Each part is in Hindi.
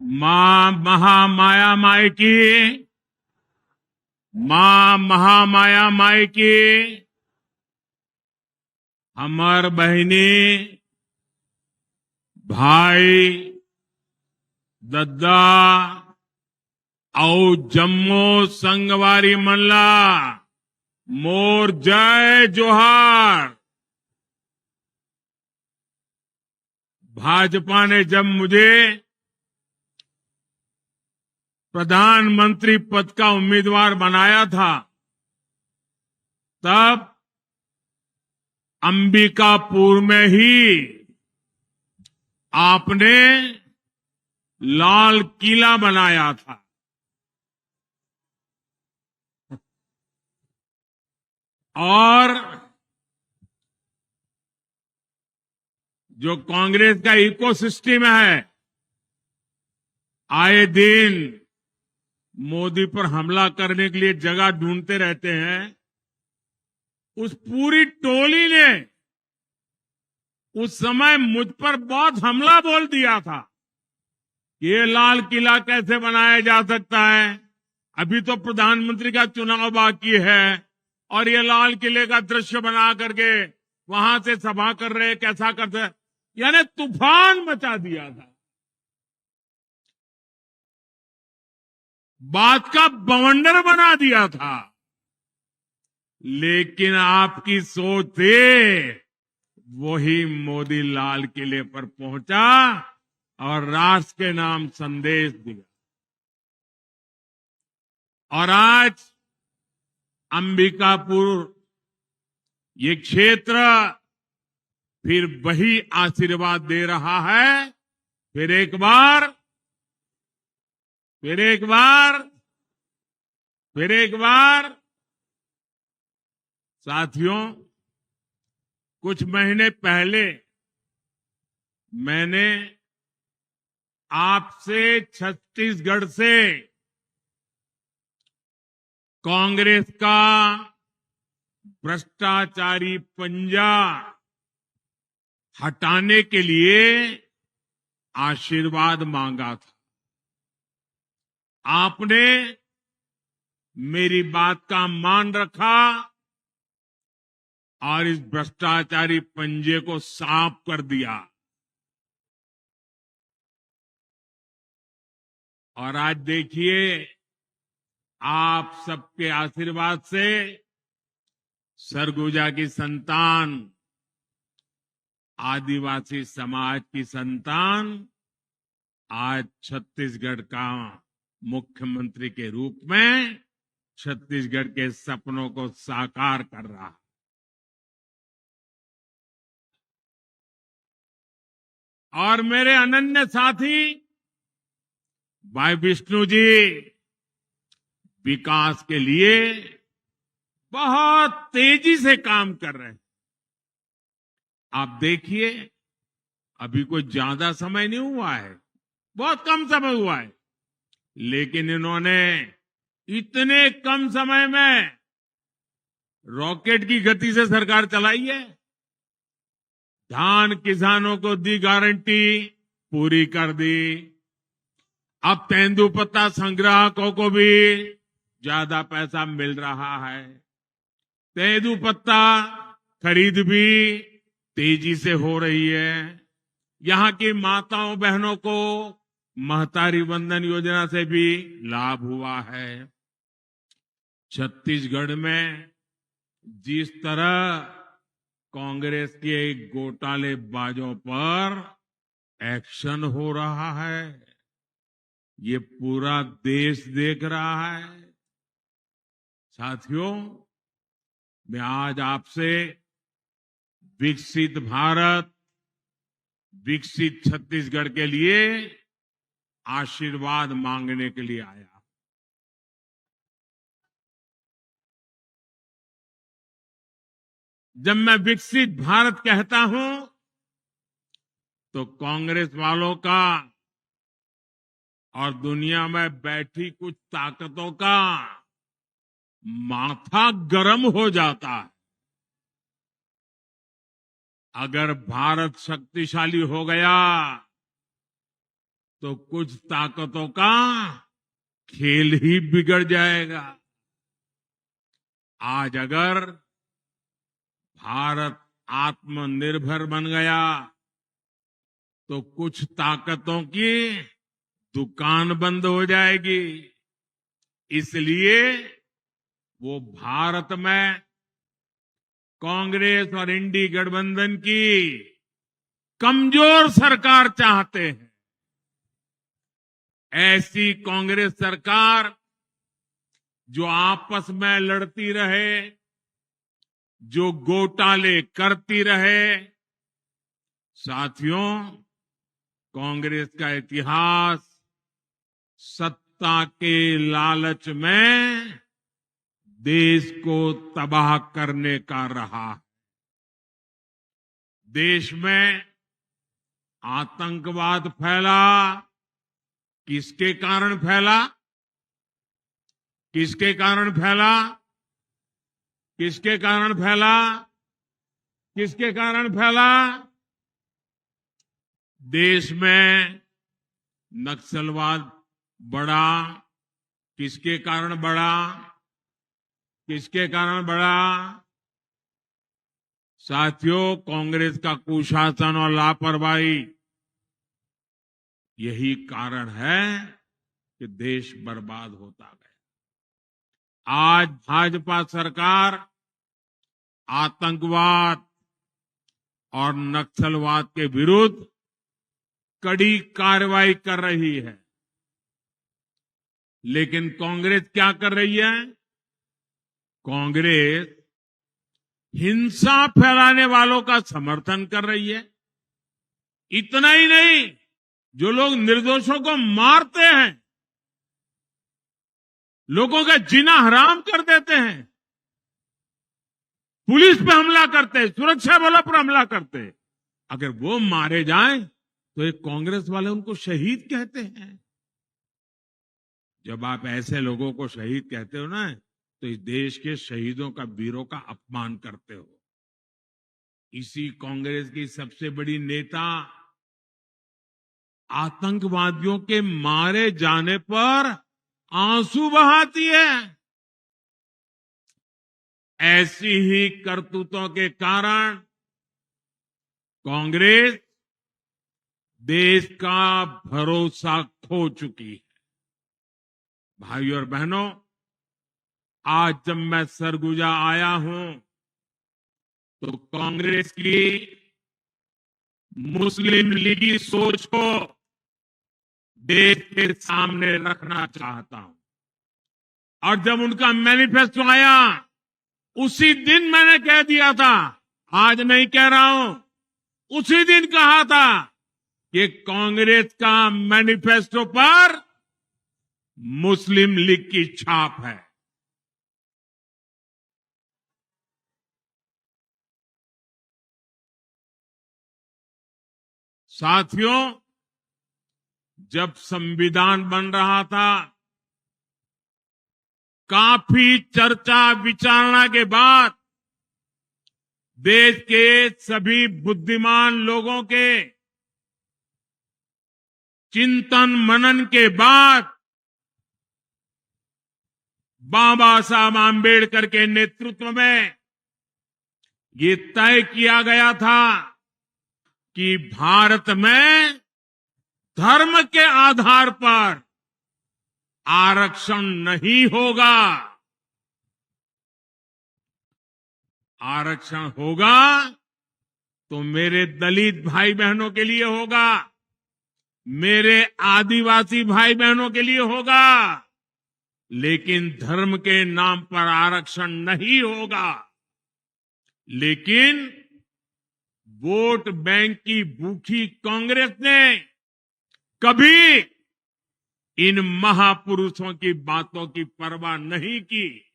मां महामाया माई की, मां महामाया माई की, हमर बहिनी भाई दद्दा और जम्मू संगवारी मल्ला मोर जय जोहार। भाजपा ने जब मुझे प्रधानमंत्री पद का उम्मीदवार बनाया था, तब अंबिकापुर में ही आपने लाल किला बनाया था। और जो कांग्रेस का इकोसिस्टम है, आए दिन मोदी पर हमला करने के लिए जगह ढूंढते रहते हैं। उस पूरी टोली ने उस समय मुझ पर बहुत हमला बोल दिया था। ये लाल किला कैसे बनाया जा सकता है, अभी तो प्रधानमंत्री का चुनाव बाकी है और ये लाल किले का दृश्य बना करके वहां से सभा कर रहे, कैसा करते, यानी तूफान मचा दिया था। बात का बवंडर बना दिया था। लेकिन आपकी सोच से वही मोदी लाल किले पर पहुंचा और राष्ट्र के नाम संदेश दिया। और आज अंबिकापुर ये क्षेत्र फिर वही आशीर्वाद दे रहा है। फिर एक बार साथियों, कुछ महीने पहले मैंने आपसे छत्तीसगढ़ से कांग्रेस का भ्रष्टाचारी पंजा हटाने के लिए आशीर्वाद मांगा था। आपने मेरी बात का मान रखा और इस भ्रष्टाचारी पंजे को साफ कर दिया। और आज देखिए, आप सबके आशीर्वाद से सरगुजा की संतान, आदिवासी समाज की संतान आज छत्तीसगढ़ का मुख्यमंत्री के रूप में छत्तीसगढ़ के सपनों को साकार कर रहा है। और मेरे अनन्य साथी भाई विष्णु जी विकास के लिए बहुत तेजी से काम कर रहे हैं। आप देखिए, अभी कोई ज्यादा समय नहीं हुआ है, बहुत कम समय हुआ है, लेकिन इन्होंने इतने कम समय में रॉकेट की गति से सरकार चलाई है। धान किसानों को दी गारंटी, पूरी कर दी। अब तेंदुपत्ता संग्राहकों को भी ज्यादा पैसा मिल रहा है। तेंदुपत्ता खरीद भी तेजी से हो रही है। यहाँ की माताओं बहनों को महतारी वंदन योजना से भी लाभ हुआ है। छत्तीसगढ़ में जिस तरह कांग्रेस के घोटालेबाजों पर एक्शन हो रहा है, ये पूरा देश देख रहा है। साथियों, मैं आज आपसे विकसित भारत, विकसित छत्तीसगढ़ के लिए आशीर्वाद मांगने के लिए आया। जब मैं विकसित भारत कहता हूं तो कांग्रेस वालों का और दुनिया में बैठी कुछ ताकतों का माथा गर्म हो जाता है। अगर भारत शक्तिशाली हो गया तो कुछ ताकतों का खेल ही बिगड़ जाएगा। आज अगर भारत आत्मनिर्भर बन गया तो कुछ ताकतों की दुकान बंद हो जाएगी। इसलिए वो भारत में कांग्रेस और इंडी गठबंधन की कमजोर सरकार चाहते हैं। ऐसी कांग्रेस सरकार जो आपस में लड़ती रहे, जो घोटाले करती रहे। साथियों, कांग्रेस का इतिहास सत्ता के लालच में देश को तबाह करने का रहा। देश में आतंकवाद फैला, किसके कारण फैला? किसके कारण फैला? किसके कारण फैला? किसके कारण फैला? देश में नक्सलवाद बढ़ा, किसके कारण बढ़ा? किसके कारण बढ़ा? साथियों, कांग्रेस का कुशासन और लापरवाही यही कारण है कि देश बर्बाद होता गया। आज भाजपा सरकार आतंकवाद और नक्सलवाद के विरुद्ध कड़ी कार्रवाई कर रही है, लेकिन कांग्रेस क्या कर रही है? कांग्रेस हिंसा फैलाने वालों का समर्थन कर रही है। इतना ही नहीं, जो लोग निर्दोषों को मारते हैं, लोगों का जीना हराम कर देते हैं, पुलिस पे हमला करते हैं, सुरक्षा बलों पर हमला करते हैं, अगर वो मारे जाएं तो एक कांग्रेस वाले उनको शहीद कहते हैं। जब आप ऐसे लोगों को शहीद कहते हो ना, तो इस देश के शहीदों का, वीरों का अपमान करते हो। इसी कांग्रेस की सबसे बड़ी नेता आतंकवादियों के मारे जाने पर आंसू बहाती है। ऐसी ही करतूतों के कारण कांग्रेस देश का भरोसा खो चुकी है। भाइयों और बहनों, आज जब मैं सरगुजा आया हूं तो कांग्रेस की मुस्लिम लीगी सोच को देश के सामने रखना चाहता हूं। और जब उनका मैनिफेस्टो आया, उसी दिन मैंने कह दिया था, आज नहीं कह रहा हूं, उसी दिन कहा था कि कांग्रेस का मैनिफेस्टो पर मुस्लिम लीग की छाप है। साथियों, जब संविधान बन रहा था, काफी चर्चा विचारणा के बाद देश के सभी बुद्धिमान लोगों के चिंतन मनन के बाद बाबा साहब आंबेडकर के नेतृत्व में ये तय किया गया था कि भारत में धर्म के आधार पर आरक्षण नहीं होगा। आरक्षण होगा तो मेरे दलित भाई बहनों के लिए होगा, मेरे आदिवासी भाई बहनों के लिए होगा, लेकिन धर्म के नाम पर आरक्षण नहीं होगा। लेकिन वोट बैंक की भूखी कांग्रेस ने कभी इन महापुरुषों की बातों की परवाह नहीं की,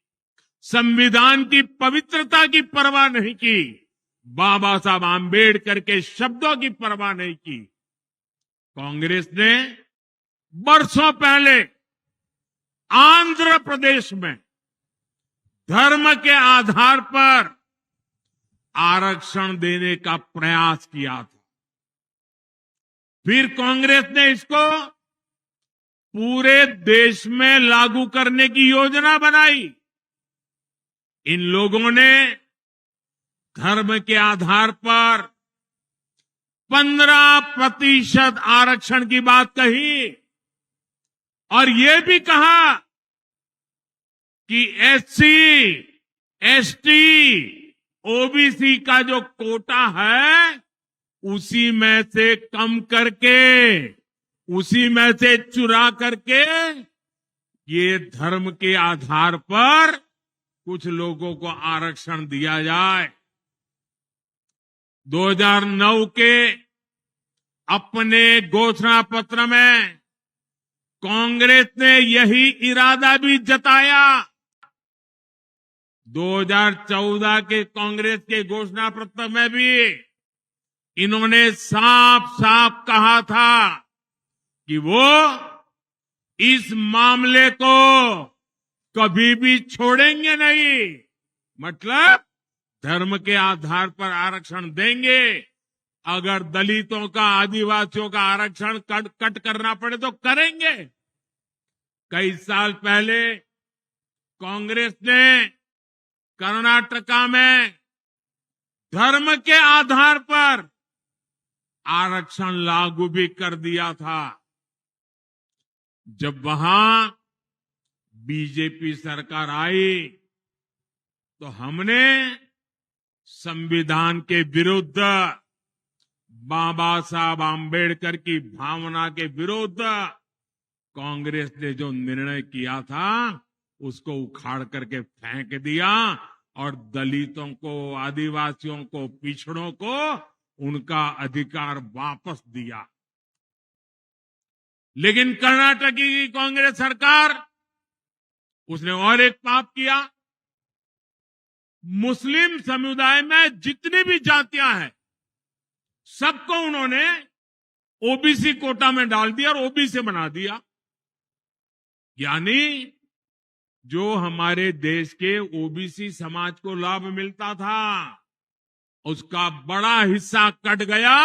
संविधान की पवित्रता की परवाह नहीं की, बाबा साहब आंबेडकर के शब्दों की परवाह नहीं की। कांग्रेस ने बरसों पहले आंध्र प्रदेश में धर्म के आधार पर आरक्षण देने का प्रयास किया था। फिर कांग्रेस ने इसको पूरे देश में लागू करने की योजना बनाई। इन लोगों ने धर्म के आधार पर 15% आरक्षण की बात कही और ये भी कहा कि एससी, एसटी, ओबीसी का जो कोटा है उसी में से कम करके, उसी में से चुरा करके ये धर्म के आधार पर कुछ लोगों को आरक्षण दिया जाए। 2009 के अपने घोषणा पत्र में कांग्रेस ने यही इरादा भी जताया। 2014 के कांग्रेस के घोषणा पत्र में भी इन्होंने साफ साफ कहा था कि वो इस मामले को कभी भी छोड़ेंगे नहीं। मतलब धर्म के आधार पर आरक्षण देंगे, अगर दलितों का, आदिवासियों का आरक्षण कट करना पड़े तो करेंगे। कई साल पहले कांग्रेस ने कर्नाटका में धर्म के आधार पर आरक्षण लागू भी कर दिया था। जब वहां बीजेपी सरकार आई तो हमने संविधान के विरुद्ध, बाबा साहब आम्बेडकर की भावना के विरुद्ध कांग्रेस ने जो निर्णय किया था उसको उखाड़ करके फेंक दिया और दलितों को, आदिवासियों को, पिछड़ों को उनका अधिकार वापस दिया। लेकिन कर्नाटक की कांग्रेस सरकार, उसने और एक पाप किया। मुस्लिम समुदाय में जितनी भी जातियां हैं सबको उन्होंने ओबीसी कोटा में डाल दिया और ओबीसी बना दिया। यानी जो हमारे देश के ओबीसी समाज को लाभ मिलता था उसका बड़ा हिस्सा कट गया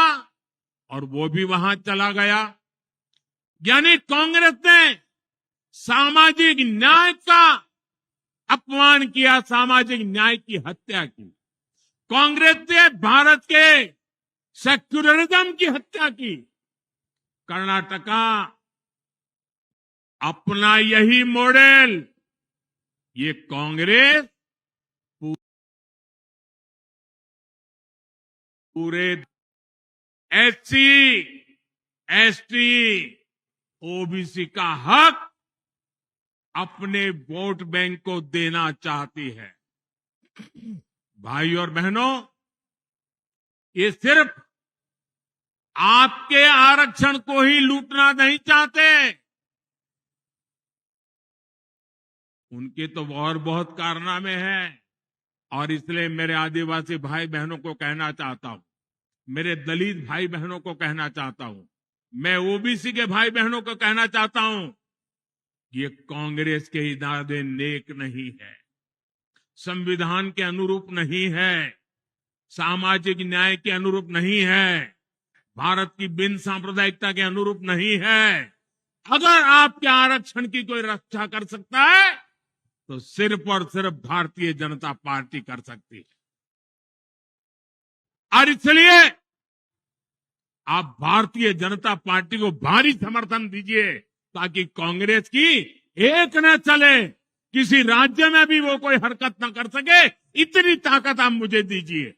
और वो भी वहां चला गया। यानी कांग्रेस ने सामाजिक न्याय का अपमान किया, सामाजिक न्याय की हत्या की। कांग्रेस ने भारत के सेक्युलरिज्म की हत्या की। कर्नाटका अपना यही मॉडल, ये कांग्रेस पूरे एससी, एसटी, ओबीसी का हक अपने वोट बैंक को देना चाहती है। भाई और बहनों, ये सिर्फ आपके आरक्षण को ही लूटना नहीं चाहते, उनके तो और बहुत कारनामे हैं। और इसलिए मेरे आदिवासी भाई बहनों को कहना चाहता हूं, मेरे दलित भाई बहनों को कहना चाहता हूं, मैं ओबीसी के भाई बहनों को कहना चाहता हूं, ये कांग्रेस के इरादे नेक नहीं है, संविधान के अनुरूप नहीं है, सामाजिक न्याय के अनुरूप नहीं है, भारत की बिन सांप्रदायिकता के अनुरूप नहीं है। अगर आपके आरक्षण की कोई रक्षा कर सकता है तो सिर्फ और सिर्फ भारतीय जनता पार्टी कर सकती है। और इसलिए आप भारतीय जनता पार्टी को भारी समर्थन दीजिए ताकि कांग्रेस की एक न चले, किसी राज्य में भी वो कोई हरकत न कर सके। इतनी ताकत आप मुझे दीजिए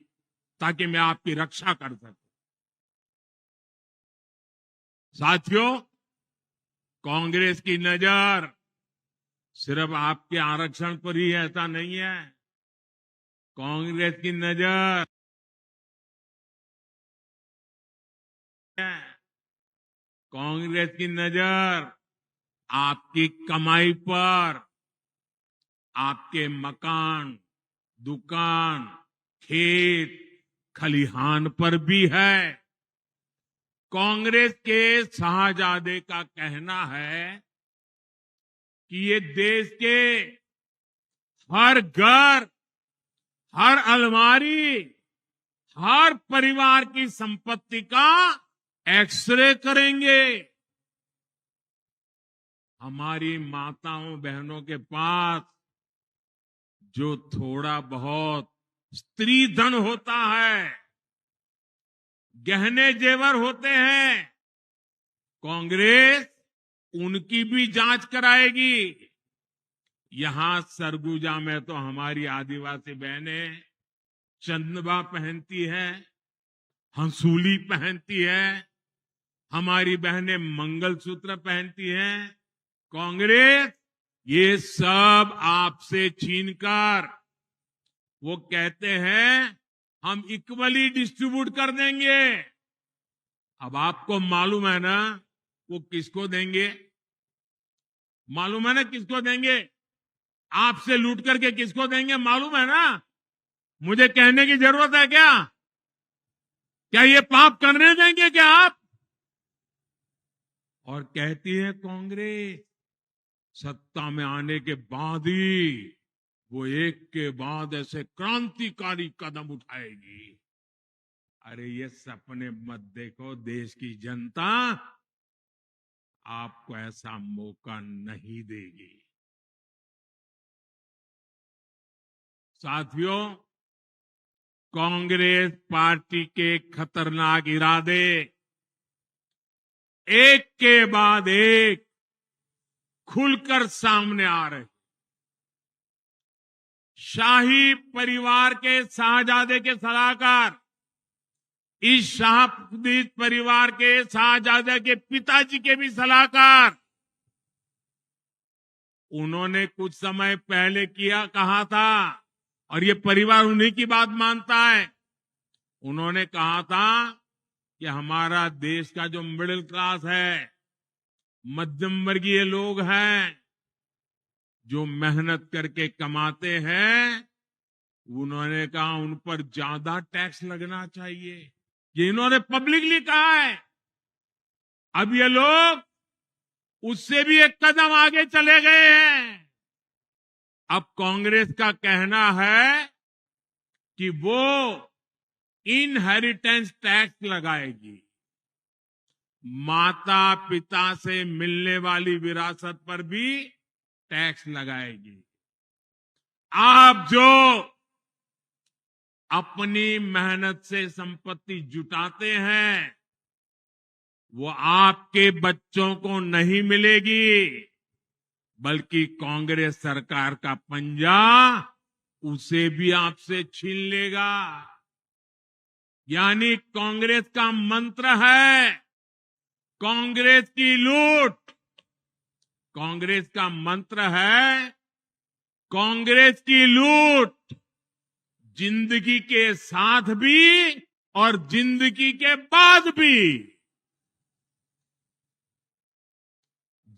ताकि मैं आपकी रक्षा कर सकूं। साथियों, कांग्रेस की नजर सिर्फ आपके आरक्षण पर ही ऐसा नहीं है। कांग्रेस की नजर कांग्रेस की नजर आपकी कमाई पर, आपके मकान, दुकान, खेत, खलिहान पर भी है। कांग्रेस के शाहजादे का कहना है कि ये देश के हर घर, हर अलमारी, हर परिवार की संपत्ति का एक्सरे करेंगे। हमारी माताओं बहनों के पास जो थोड़ा बहुत स्त्री धन होता है, गहने जेवर होते हैं, कांग्रेस उनकी भी जांच कराएगी। यहां सरगुजा में तो हमारी आदिवासी बहनें चंदवा पहनती है, हंसूली पहनती है, हमारी बहनें मंगलसूत्र पहनती हैं। कांग्रेस ये सब आपसे छीनकर वो कहते हैं हम इक्वली डिस्ट्रीब्यूट कर देंगे। अब आपको मालूम है ना वो किसको देंगे? मालूम है ना किसको देंगे? आपसे लूट करके किसको देंगे मालूम है ना? मुझे कहने की जरूरत है क्या? क्या ये पाप करने देंगे क्या आप? और कहती है कांग्रेस सत्ता में आने के बाद ही वो एक के बाद ऐसे क्रांतिकारी कदम उठाएगी। अरे ये सपने मत देखो, देश की जनता आपको ऐसा मौका नहीं देगी। साथियों, कांग्रेस पार्टी के खतरनाक इरादे एक के बाद एक खुलकर सामने आ रहे। शाही परिवार के शाहजादे के सलाहकार, इस शाही परिवार के शाहजादे के पिताजी के भी सलाहकार, उन्होंने कुछ समय पहले कहा था, और ये परिवार उन्हीं की बात मानता है। उन्होंने कहा था कि हमारा देश का जो मिडिल क्लास है, मध्यम वर्गीय लोग हैं, जो मेहनत करके कमाते हैं, उन्होंने कहा उन पर ज्यादा टैक्स लगना चाहिए। ये इन्होंने पब्लिकली कहा है। अब ये लोग उससे भी एक कदम आगे चले गए हैं। अब कांग्रेस का कहना है कि वो इनहेरिटेंस टैक्स लगाएगी। माता पिता से मिलने वाली विरासत पर भी टैक्स लगाएगी। आप जो अपनी मेहनत से संपत्ति जुटाते हैं, वो आपके बच्चों को नहीं मिलेगी, बल्कि कांग्रेस सरकार का पंजा उसे भी आपसे छीन लेगा। यानी कांग्रेस का मंत्र है कांग्रेस की लूट। कांग्रेस का मंत्र है कांग्रेस की लूट, जिंदगी के साथ भी और जिंदगी के बाद भी।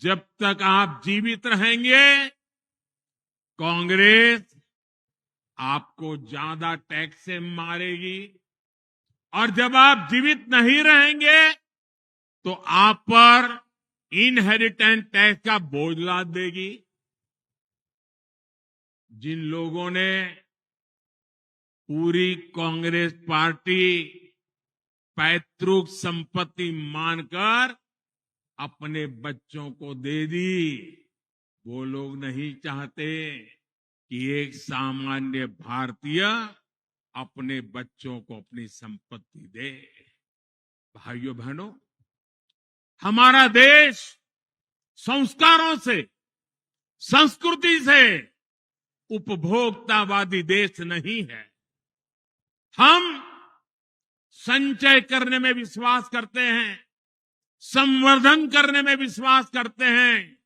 जब तक आप जीवित रहेंगे, कांग्रेस आपको ज्यादा टैक्स से मारेगी, और जब आप जीवित नहीं रहेंगे तो आप पर इनहेरिटेंस टैक्स का बोझ लाद देगी। जिन लोगों ने पूरी कांग्रेस पार्टी पैतृक संपत्ति मानकर अपने बच्चों को दे दी, वो लोग नहीं चाहते कि एक सामान्य भारतीय अपने बच्चों को अपनी संपत्ति दे। भाइयों बहनों, हमारा देश संस्कारों से, संस्कृति से उपभोक्तावादी देश नहीं है। हम संचय करने में विश्वास करते हैं, संवर्धन करने में विश्वास करते हैं,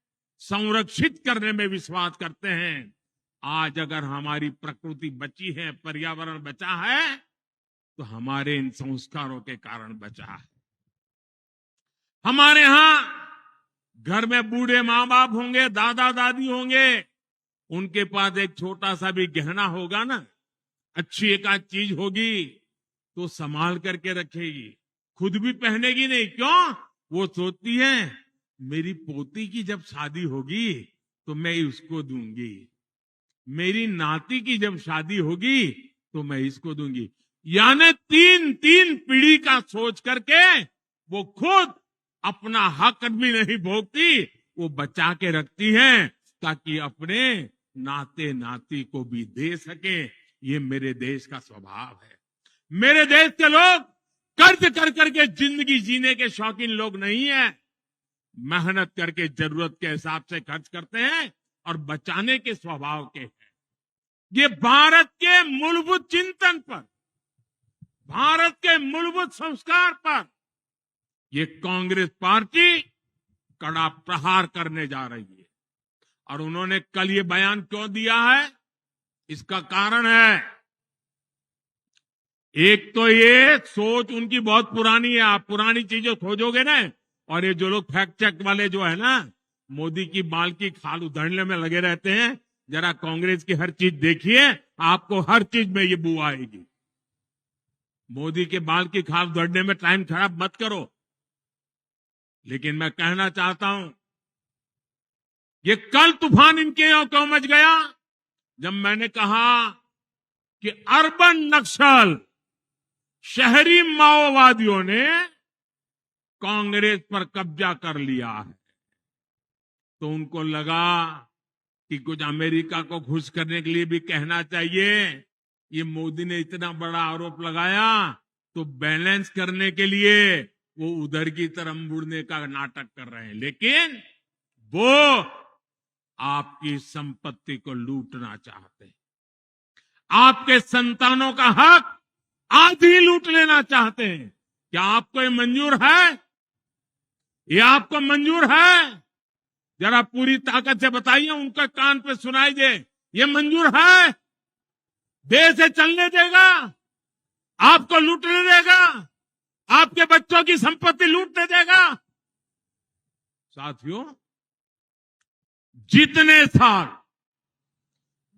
संरक्षित करने में विश्वास करते हैं। आज अगर हमारी प्रकृति बची है, पर्यावरण बचा है, तो हमारे इन संस्कारों के कारण बचा है। हमारे यहां घर में बूढ़े माँ बाप होंगे, दादा दादी होंगे, उनके पास एक छोटा सा भी गहना होगा ना, अच्छी एक आध चीज होगी, तो संभाल करके रखेगी, खुद भी पहनेगी नहीं। क्यों? वो सोचती है मेरी पोती की जब शादी होगी तो मैं उसको दूंगी, मेरी नाती की जब शादी होगी तो मैं इसको दूंगी। यानी तीन पीढ़ी का सोच करके वो खुद अपना हक भी नहीं भोगती, वो बचा के रखती हैं ताकि अपने नाते नाती को भी दे सके। ये मेरे देश का स्वभाव है। मेरे देश के लोग कर्ज कर करके जिंदगी जीने के शौकीन लोग नहीं है। मेहनत करके जरूरत के हिसाब से खर्च करते हैं और बचाने के स्वभाव के हैं। ये भारत के मूलभूत चिंतन पर, भारत के मूलभूत संस्कार पर ये कांग्रेस पार्टी कड़ा प्रहार करने जा रही है। और उन्होंने कल ये बयान क्यों दिया है, इसका कारण है, एक तो ये सोच उनकी बहुत पुरानी है। आप पुरानी चीजें खोजोगे ना, और ये जो लोग फैक्ट चेक वाले जो है ना, मोदी की बाल की खाल उधेड़ने में लगे रहते हैं, जरा कांग्रेस की हर चीज देखिए, आपको हर चीज में ये बू आएगी। मोदी के बाल की खाल उधेड़ने में टाइम खराब मत करो। लेकिन मैं कहना चाहता हूं, ये कल तूफान इनके यहां क्यों मच गया, जब मैंने कहा कि अर्बन नक्सल, शहरी माओवादियों ने कांग्रेस पर कब्जा कर लिया है। तो उनको लगा कि कुछ अमेरिका को खुश करने के लिए भी कहना चाहिए। ये मोदी ने इतना बड़ा आरोप लगाया, तो बैलेंस करने के लिए वो उधर की तरफ मुड़ने का नाटक कर रहे हैं। लेकिन वो आपकी संपत्ति को लूटना चाहते हैं, आपके संतानों का हक आधी लूट लेना चाहते हैं। क्या आपको ये मंजूर है? ये आपको मंजूर है? जरा पूरी ताकत से बताइए, उनका कान पे सुनाई दे। ये मंजूर है? देश से चलने देगा? आपको लूटने देगा? आपके बच्चों की संपत्ति लूटने देगा? साथियों, जितने साल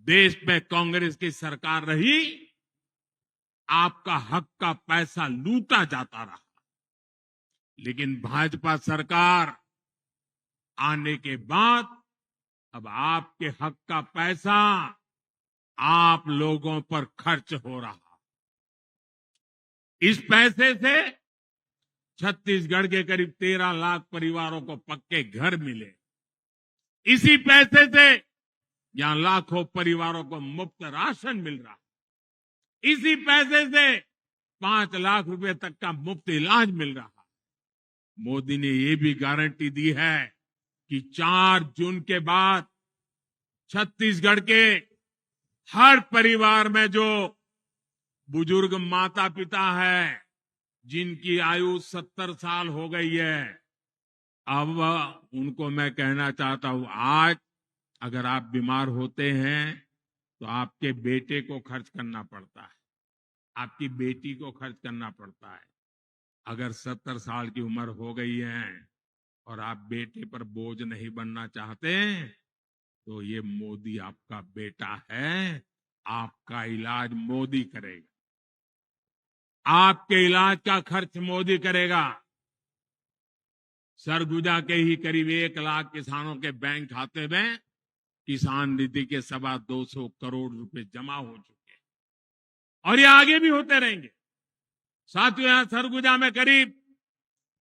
देश में कांग्रेस की सरकार रही, आपका हक का पैसा लूटा जाता रहा। लेकिन भाजपा सरकार आने के बाद अब आपके हक का पैसा आप लोगों पर खर्च हो रहा। इस पैसे से छत्तीसगढ़ के करीब 13 लाख परिवारों को पक्के घर मिले। इसी पैसे से यहां लाखों परिवारों को मुफ्त राशन मिल रहा। इसी पैसे से 5 लाख रुपए तक का मुफ्त इलाज मिल रहा। मोदी ने ये भी गारंटी दी है कि 4 जून के बाद छत्तीसगढ़ के हर परिवार में जो बुजुर्ग माता पिता है, जिनकी आयु 70 साल हो गई है, अब उनको मैं कहना चाहता हूं, आज अगर आप बीमार होते हैं तो आपके बेटे को खर्च करना पड़ता है, आपकी बेटी को खर्च करना पड़ता है। अगर 70 साल की उम्र हो गई है और आप बेटे पर बोझ नहीं बनना चाहते, तो ये मोदी आपका बेटा है। आपका इलाज मोदी करेगा, आपके इलाज का खर्च मोदी करेगा। सरगुजा के ही करीब 1 लाख किसानों के बैंक खाते में किसान निधि के 225 करोड़ रुपए जमा हो चुके हैं, और ये आगे भी होते रहेंगे। साथियों, यहां सरगुजा में करीब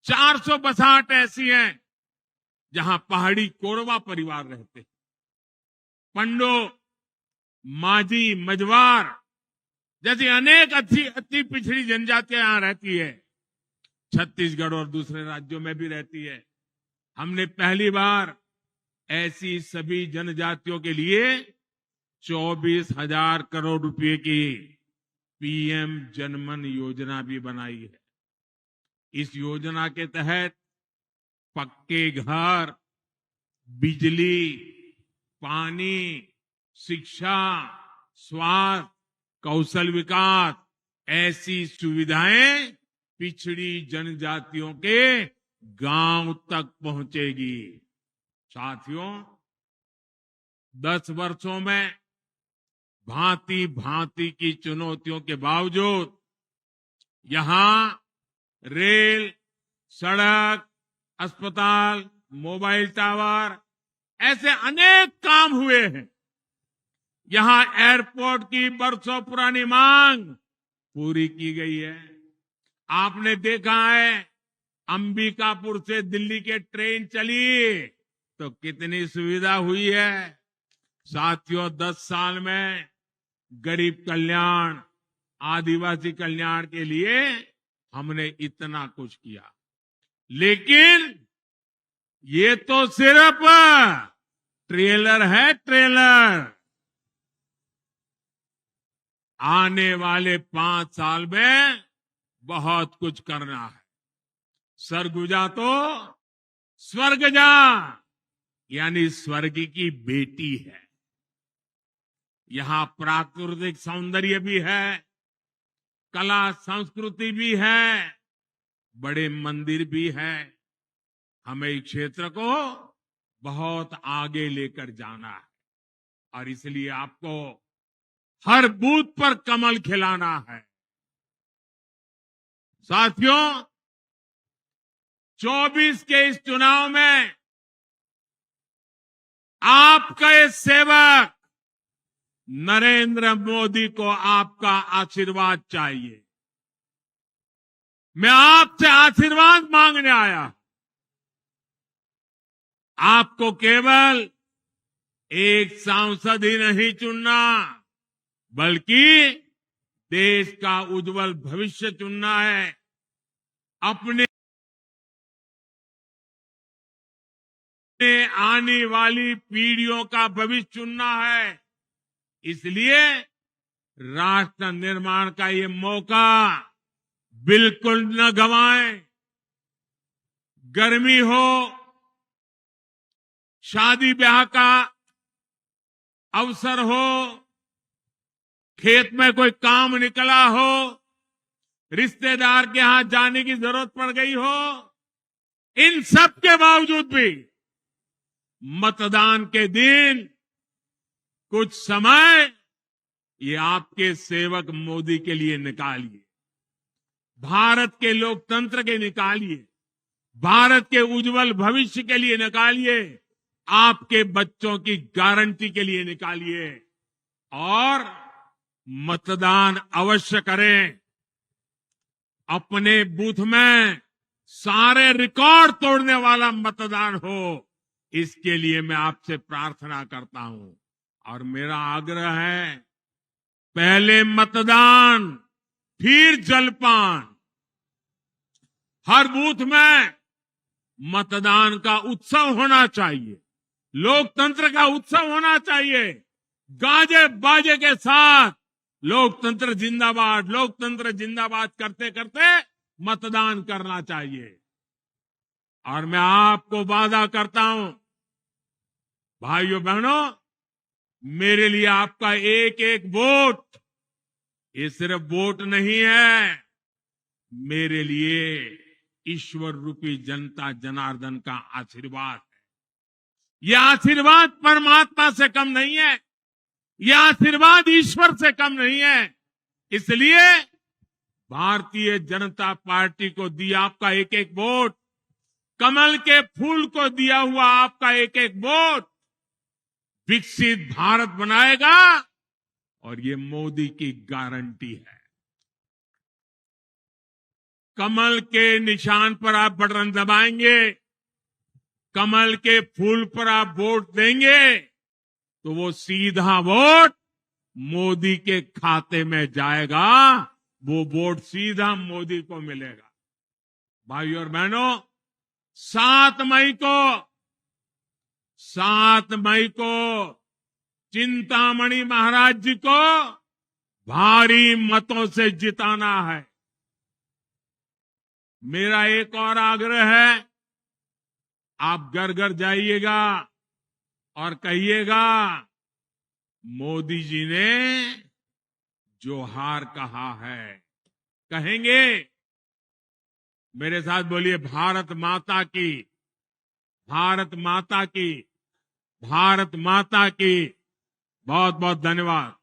400 बसाहट ऐसी हैं जहां पहाड़ी कोरवा परिवार रहते हैं। पंडो, माझी, मजवार जैसी अनेक अति पिछड़ी जनजातियां यहां रहती है। छत्तीसगढ़ और दूसरे राज्यों में भी रहती है। हमने पहली बार ऐसी सभी जनजातियों के लिए 24,000 करोड़ रुपए की पीएम जनमन योजना भी बनाई है। इस योजना के तहत पक्के घर, बिजली, पानी, शिक्षा, स्वास्थ्य, कौशल विकास, ऐसी सुविधाएं पिछड़ी जनजातियों के गांव तक पहुंचेगी। साथियों, 10 वर्षों में भांति भांति की चुनौतियों के बावजूद यहां रेल, सड़क, अस्पताल, मोबाइल टावर, ऐसे अनेक काम हुए हैं। यहां एयरपोर्ट की बरसों पुरानी मांग पूरी की गई है। आपने देखा है, अंबिकापुर से दिल्ली के ट्रेन चली तो कितनी सुविधा हुई है। साथियों, 10 साल में गरीब कल्याण, आदिवासी कल्याण के लिए हमने इतना कुछ किया। लेकिन ये तो सिर्फ ट्रेलर है, ट्रेलर। आने वाले 5 साल में बहुत कुछ करना है। सरगुजा तो स्वर्ग जा, यानी स्वर्ग की बेटी है। यहां प्राकृतिक सौंदर्य भी है, कला संस्कृति भी है, बड़े मंदिर भी है। हमें इस क्षेत्र को बहुत आगे लेकर जाना है और इसलिए आपको हर बूथ पर कमल खिलाना है। साथियों, 24 के इस चुनाव में आपका ये सेवक नरेंद्र मोदी को आपका आशीर्वाद चाहिए। मैं आपसे आशीर्वाद मांगने आया। आपको केवल एक सांसद ही नहीं चुनना, बल्कि देश का उज्जवल भविष्य चुनना है। अपने आने वाली पीढ़ियों का भविष्य चुनना है। इसलिए राष्ट्र निर्माण का ये मौका बिल्कुल न गंवाएं। गर्मी हो, शादी ब्याह का अवसर हो, खेत में कोई काम निकला हो, रिश्तेदार के यहां जाने की जरूरत पड़ गई हो, इन सब के बावजूद भी मतदान के दिन कुछ समय ये आपके सेवक मोदी के लिए निकालिए। भारत के लोकतंत्र के निकालिए, भारत के उज्जवल भविष्य के लिए निकालिए, आपके बच्चों की गारंटी के लिए निकालिए और मतदान अवश्य करें। अपने बूथ में सारे रिकॉर्ड तोड़ने वाला मतदान हो, इसके लिए मैं आपसे प्रार्थना करता हूं। और मेरा आग्रह है, पहले मतदान फिर जलपान। हर बूथ में मतदान का उत्सव होना चाहिए, लोकतंत्र का उत्सव होना चाहिए। गाजे बाजे के साथ लोकतंत्र जिंदाबाद, लोकतंत्र जिंदाबाद करते करते मतदान करना चाहिए। और मैं आपको वादा करता हूं, भाइयों बहनों, मेरे लिए आपका एक एक वोट ये सिर्फ वोट नहीं है, मेरे लिए ईश्वर रूपी जनता जनार्दन का आशीर्वाद है। यह आशीर्वाद परमात्मा से कम नहीं है, यह आशीर्वाद ईश्वर से कम नहीं है। इसलिए भारतीय जनता पार्टी को दिया आपका एक एक वोट, कमल के फूल को दिया हुआ आपका एक एक वोट विकसित भारत बनाएगा और ये मोदी की गारंटी है। कमल के निशान पर आप बटन दबाएंगे, कमल के फूल पर आप वोट देंगे, तो वो सीधा वोट मोदी के खाते में जाएगा, वो वोट सीधा मोदी को मिलेगा। भाइयों और बहनों, 7 मई को चिंतामणि महाराज जी को भारी मतों से जिताना है। मेरा एक और आग्रह है, आप घर घर जाइएगा और कहिएगा, मोदी जी ने जो हार कहा है, कहेंगे? मेरे साथ बोलिए, भारत माता की, भारत माता की, भारत माता की। बहुत बहुत धन्यवाद।